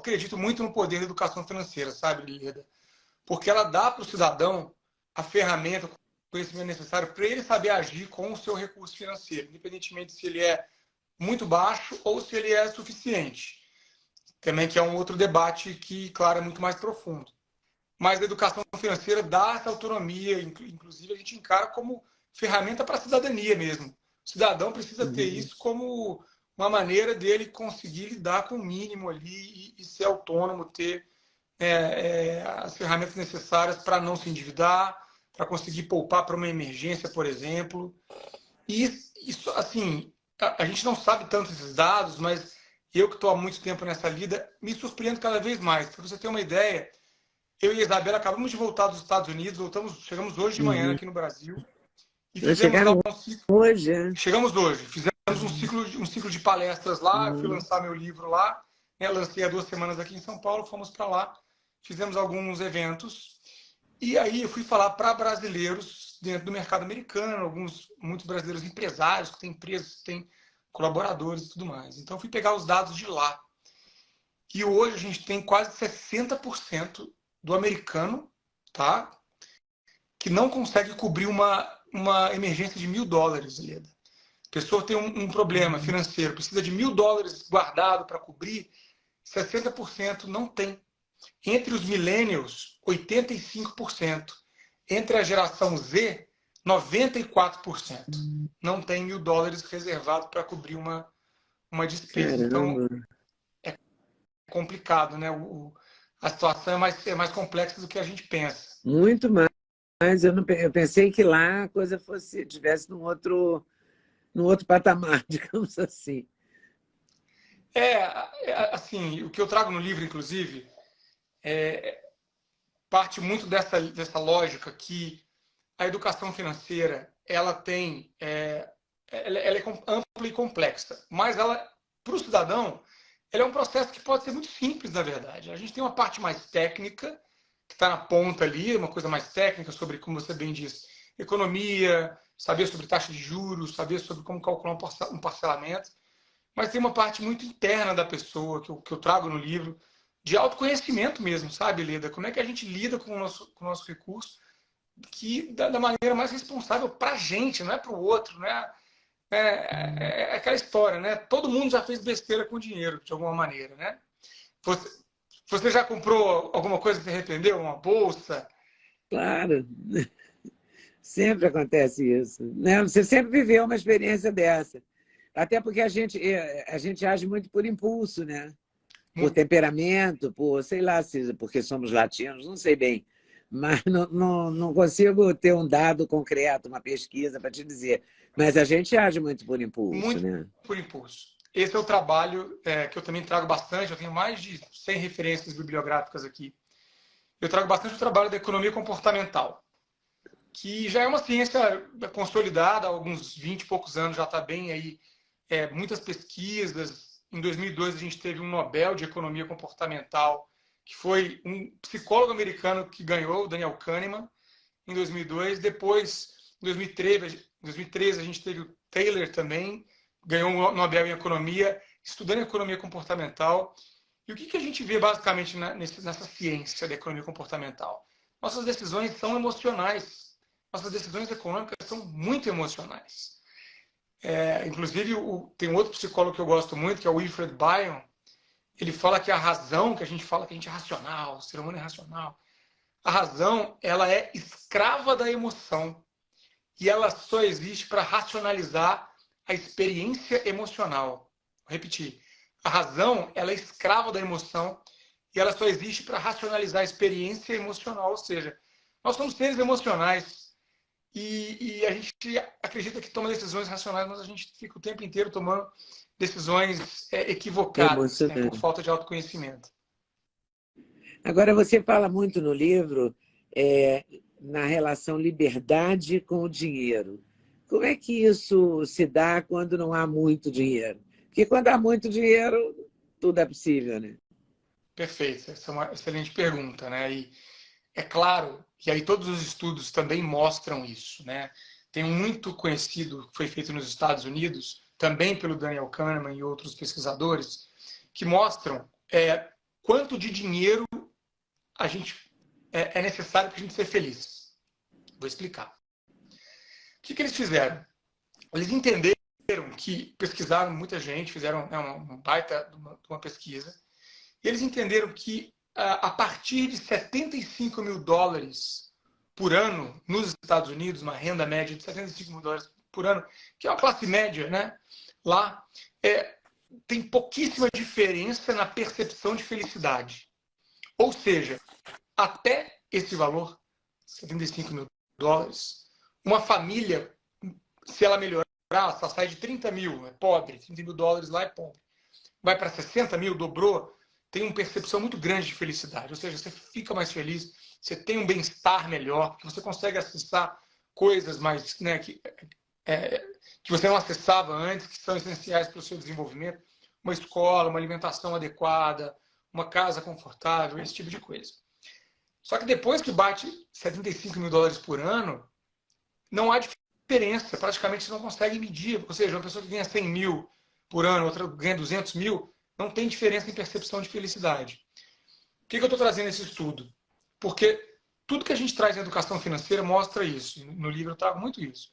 acredito muito no poder da educação financeira, sabe, Lida? Porque ela dá para o cidadão a ferramenta, o conhecimento necessário para ele saber agir com o seu recurso financeiro, independentemente se ele é muito baixo ou se ele é suficiente. Também que é um outro debate que, claro, é muito mais profundo. Mas a educação financeira dá essa autonomia, inclusive a gente encara como ferramenta para a cidadania mesmo. O cidadão precisa ter isso como uma maneira dele conseguir lidar com o mínimo ali e ser autônomo, ter as ferramentas necessárias para não se endividar, para conseguir poupar para uma emergência, por exemplo. E isso, assim, a gente não sabe tanto esses dados, mas eu que estou há muito tempo nessa lida, me surpreendo cada vez mais. Para você ter uma ideia, eu e a Isabela acabamos de voltar dos Estados Unidos, chegamos hoje de manhã aqui no Brasil e fizemos lá um ciclo. Hoje, é? Chegamos hoje, fizemos um ciclo de palestras lá, eu fui lançar meu livro lá, né, lancei há 2 semanas aqui em São Paulo, fomos para lá, fizemos alguns eventos e aí eu fui falar para brasileiros dentro do mercado americano, muitos brasileiros empresários que têm empresas, que têm colaboradores e tudo mais. Então eu fui pegar os dados de lá. E hoje a gente tem quase 60% do americano, tá, que não consegue cobrir uma emergência de $1.000, Leda. A pessoa tem um problema financeiro, precisa de $1.000 guardado para cobrir, 60% não tem. Entre os millennials, 85%. Entre a geração Z, 94% não tem $1.000 reservado para cobrir uma despesa. Caramba. Então, é complicado, né? A situação é mais complexa do que a gente pensa. Muito mais. Eu pensei que lá a coisa tivesse num outro patamar, digamos assim. Assim, o que eu trago no livro, inclusive, parte muito dessa lógica que a educação financeira ela tem ela é ampla e complexa, mas ela, para o cidadão, ela é um processo que pode ser muito simples, na verdade. A gente tem uma parte mais técnica, que está na ponta ali, uma coisa mais técnica sobre, como você bem disse, economia, saber sobre taxa de juros, saber sobre como calcular um parcelamento. Mas tem uma parte muito interna da pessoa, que eu trago no livro, de autoconhecimento mesmo, sabe, Leda? Como é que a gente lida com o nosso recurso da maneira mais responsável para a gente, não é para o outro, né? É aquela história, né? Todo mundo já fez besteira com dinheiro, de alguma maneira, né? Você já comprou alguma coisa que se arrependeu? Uma bolsa? Claro, sempre acontece isso, né? Você sempre viveu uma experiência dessa. Até porque a gente age muito por impulso, né? Por temperamento, sei lá, porque somos latinos, não sei bem. Mas não consigo ter um dado concreto, uma pesquisa para te dizer. Mas a gente age muito por impulso, Muito né? por impulso. Esse é o trabalho que eu também trago bastante. Eu tenho mais de 100 referências bibliográficas aqui. Eu trago bastante o trabalho da economia comportamental, que já é uma ciência consolidada há alguns 20 e poucos anos, já está bem aí, muitas pesquisas. Em 2002, a gente teve um Nobel de Economia Comportamental, que foi um psicólogo americano que ganhou, o Daniel Kahneman, em 2002. Depois, em 2013, a gente teve o Taylor também, ganhou um Nobel em Economia, estudando Economia Comportamental. E o que a gente vê basicamente nessa ciência da economia comportamental? Nossas decisões são emocionais. Nossas decisões econômicas são muito emocionais. Inclusive, tem um outro psicólogo que eu gosto muito, que é o Wilfred Bion. Ele fala que a razão, que a gente fala que a gente é racional, o ser humano é racional. A razão, ela é escrava da emoção. E ela só existe para racionalizar a experiência emocional. Vou repetir. A razão, ela é escrava da emoção e ela só existe para racionalizar a experiência emocional. Ou seja, nós somos seres emocionais e a gente acredita que toma decisões racionais, mas a gente fica o tempo inteiro tomando decisões equivocadas, né, por Emocionante. falta de autoconhecimento. Agora, você fala muito no livro na relação liberdade com o dinheiro. Como é que isso se dá quando não há muito dinheiro? Porque quando há muito dinheiro, tudo é possível, né? Perfeito, essa é uma excelente pergunta, né? E é claro, e aí todos os estudos também mostram isso, né? Tem um muito conhecido que foi feito nos Estados Unidos, também pelo Daniel Kahneman e outros pesquisadores, que mostram quanto de dinheiro a gente é necessário para a gente ser feliz. Vou explicar. O que eles fizeram? Eles entenderam que pesquisaram muita gente, fizeram uma baita de uma pesquisa, e eles entenderam que a partir de $75.000 por ano nos Estados Unidos, uma renda média de $75.000 por ano, que é uma classe média, né? Lá tem pouquíssima diferença na percepção de felicidade. Ou seja, até esse valor, $75.000, uma família, se ela melhorar, ela sai de 30 mil, é pobre, $30.000 lá é pobre, vai para 60 mil, dobrou, tem uma percepção muito grande de felicidade. Ou seja, você fica mais feliz, você tem um bem-estar melhor, você consegue acessar coisas mais, né, que você não acessava antes, que são essenciais para o seu desenvolvimento. Uma escola, uma alimentação adequada, uma casa confortável, esse tipo de coisa. Só que depois que bate $75.000 por ano, não há diferença, praticamente você não consegue medir. Ou seja, uma pessoa que ganha 100 mil por ano, outra ganha 200 mil, não tem diferença em percepção de felicidade. Por que eu estou trazendo esse estudo? Porque tudo que a gente traz em educação financeira mostra isso. No livro eu trago muito isso.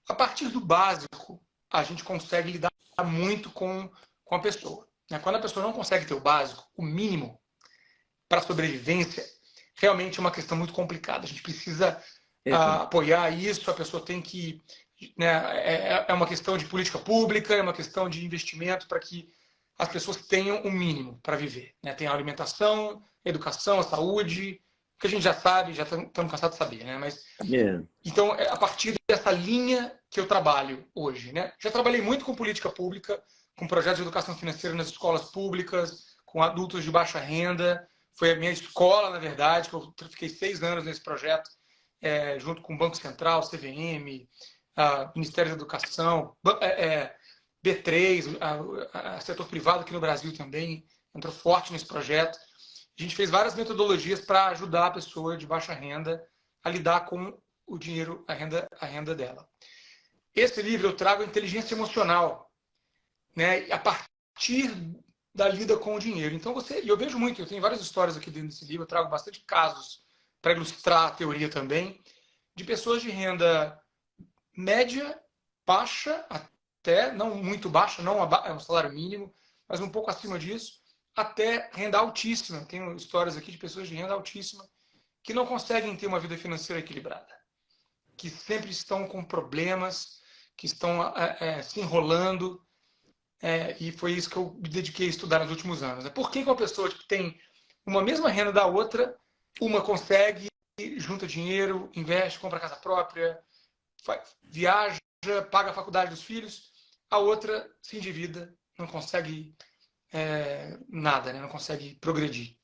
A partir do básico, a gente consegue lidar muito com a pessoa. Quando a pessoa não consegue ter o básico, o mínimo para a sobrevivência, realmente é uma questão muito complicada. A gente precisa apoiar isso, a pessoa tem que... Né, é uma questão de política pública, é uma questão de investimento para que as pessoas tenham o mínimo para viver. Né? Tem a alimentação, a educação, a saúde, que a gente já sabe, já estamos cansados de saber. Né? Mas, então, é a partir dessa linha que eu trabalho hoje. Né? Já trabalhei muito com política pública, com projetos de educação financeira nas escolas públicas, com adultos de baixa renda. Foi a minha escola, na verdade, que eu fiquei 6 anos nesse projeto, junto com o Banco Central, CVM, Ministério da Educação, B3, setor privado aqui no Brasil também entrou forte nesse projeto. A gente fez várias metodologias para ajudar a pessoa de baixa renda a lidar com o dinheiro, a renda dela. Esse livro eu trago a inteligência emocional, né, a partir da lida com o dinheiro. Então eu vejo muito, eu tenho várias histórias aqui dentro desse livro, eu trago bastante casos para ilustrar a teoria também, de pessoas de renda média, baixa, até, não muito baixa, não é um salário mínimo, mas um pouco acima disso, até renda altíssima. Tenho histórias aqui de pessoas de renda altíssima que não conseguem ter uma vida financeira equilibrada, que sempre estão com problemas, que estão se enrolando, e foi isso que eu me dediquei a estudar nos últimos anos. Por que uma pessoa que tem uma mesma renda da outra, uma consegue, junta dinheiro, investe, compra casa própria, viaja, paga a faculdade dos filhos, a outra se endivida, não consegue nada, né? Não consegue progredir.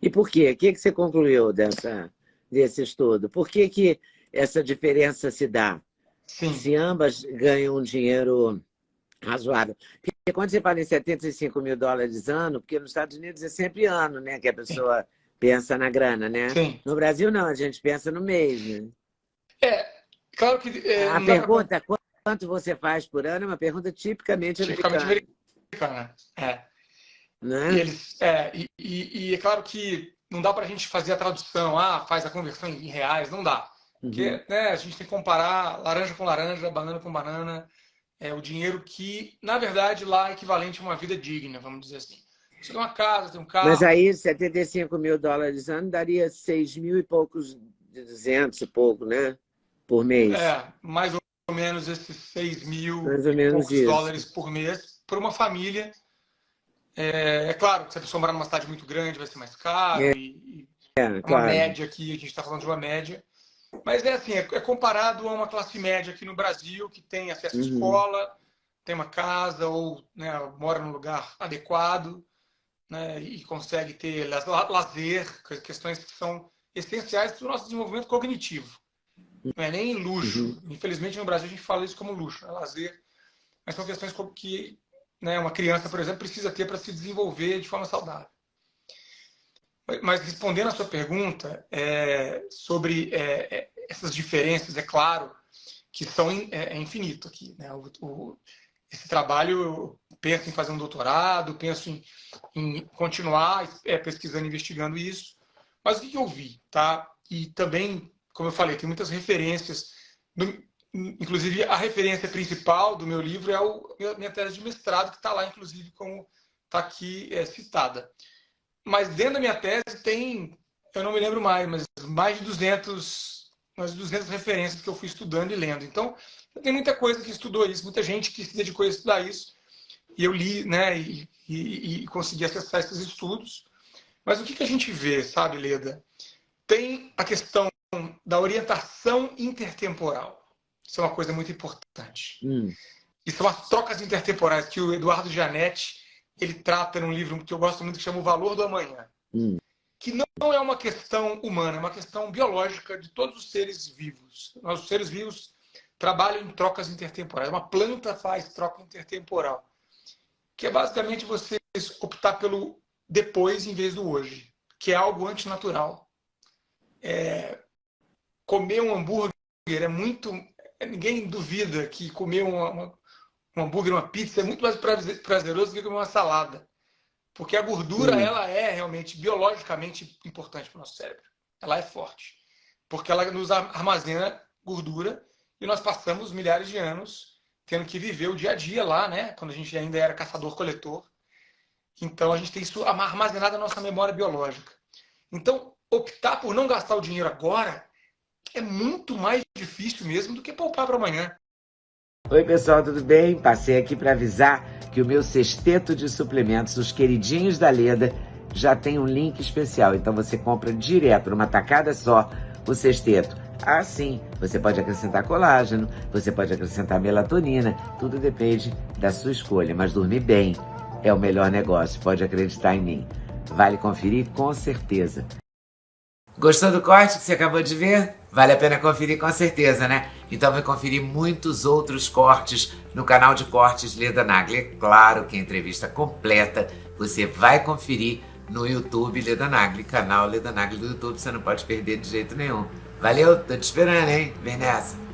E por quê? O que você concluiu desse estudo? Por que essa diferença se dá? Sim. Se ambas ganham um dinheiro razoável. Porque quando você fala em $75.000 ano, porque nos Estados Unidos é sempre ano, né? Que a pessoa pensa na grana, né? Sim. No Brasil, não, a gente pensa no mês, né? Claro que... a pergunta, quanto você faz por ano, é uma pergunta tipicamente americana. Né? E é claro que não dá para a gente fazer a tradução, faz a conversão em reais, não dá. Porque a gente tem que comparar laranja com laranja, banana com banana, o dinheiro que, na verdade, lá é equivalente a uma vida digna, vamos dizer assim. Você tem uma casa, tem um carro... Mas aí, $75.000 ano daria 6 mil e poucos, 200 e pouco, né? Por mês. Mais ou menos esses 6 mil mais ou e menos poucos isso. dólares por mês, por uma família. É claro que se a pessoa morar numa cidade muito grande vai ser mais caro, uma claro. média aqui, a gente está falando de uma média. Mas assim, é comparado a uma classe média aqui no Brasil, que tem acesso à escola, tem uma casa, ou mora num lugar adequado, né, e consegue ter lazer, questões que são essenciais para o nosso desenvolvimento cognitivo. Não é nem luxo. Infelizmente, no Brasil, a gente fala isso como luxo, lazer. Mas são questões que uma criança, por exemplo, precisa ter para se desenvolver de forma saudável. Mas respondendo a sua pergunta sobre essas diferenças, é claro que são infinito aqui. Né? esse trabalho, eu penso em fazer um doutorado, penso em continuar pesquisando, investigando isso. Mas o que eu vi, tá? E também, como eu falei, tem muitas referências. Inclusive, a referência principal do meu livro é a minha tese de mestrado, que está lá, inclusive, como está aqui citada. Mas dentro da minha tese tem, eu não me lembro mais de 200 referências que eu fui estudando e lendo. Então, tem muita coisa que estudou isso, muita gente que se dedicou a estudar isso. E eu li, né, e consegui acessar esses estudos. Mas o que a gente vê, sabe, Leda? Tem a questão da orientação intertemporal. Isso é uma coisa muito importante. E são as trocas intertemporais que o Eduardo Gianetti ele trata num livro que eu gosto muito, que chama O Valor do Amanhã. Que não é uma questão humana, é uma questão biológica de todos os seres vivos. Nós, os seres vivos, trabalham em trocas intertemporais. Uma planta faz troca intertemporal, que é basicamente você optar pelo depois em vez do hoje, que é algo antinatural. Comer um hambúrguer é muito... Ninguém duvida que comer um hambúrguer, uma pizza, é muito mais prazeroso do que comer uma salada. Porque a gordura, ela é realmente biologicamente importante para o nosso cérebro. Ela é forte. Porque ela nos armazena gordura e nós passamos milhares de anos tendo que viver o dia a dia lá, né? Quando a gente ainda era caçador-coletor. Então, a gente tem isso armazenado na nossa memória biológica. Então, optar por não gastar o dinheiro agora é muito mais difícil mesmo do que poupar para amanhã. Oi, pessoal, tudo bem? Passei aqui para avisar que o meu sexteto de suplementos, os queridinhos da Leda, já tem um link especial. Então, você compra direto, numa tacada só, o sexteto. Ah, sim, você pode acrescentar colágeno, você pode acrescentar melatonina, tudo depende da sua escolha. Mas dormir bem é o melhor negócio, pode acreditar em mim. Vale conferir com certeza. Gostou do corte que você acabou de ver? Vale a pena conferir com certeza, né? Então vai conferir muitos outros cortes no canal de cortes Leda Nagli. É claro que a entrevista completa você vai conferir no YouTube Leda Nagli, canal Leda Nagli do YouTube, você não pode perder de jeito nenhum. Valeu, tô te esperando, hein? Vem nessa!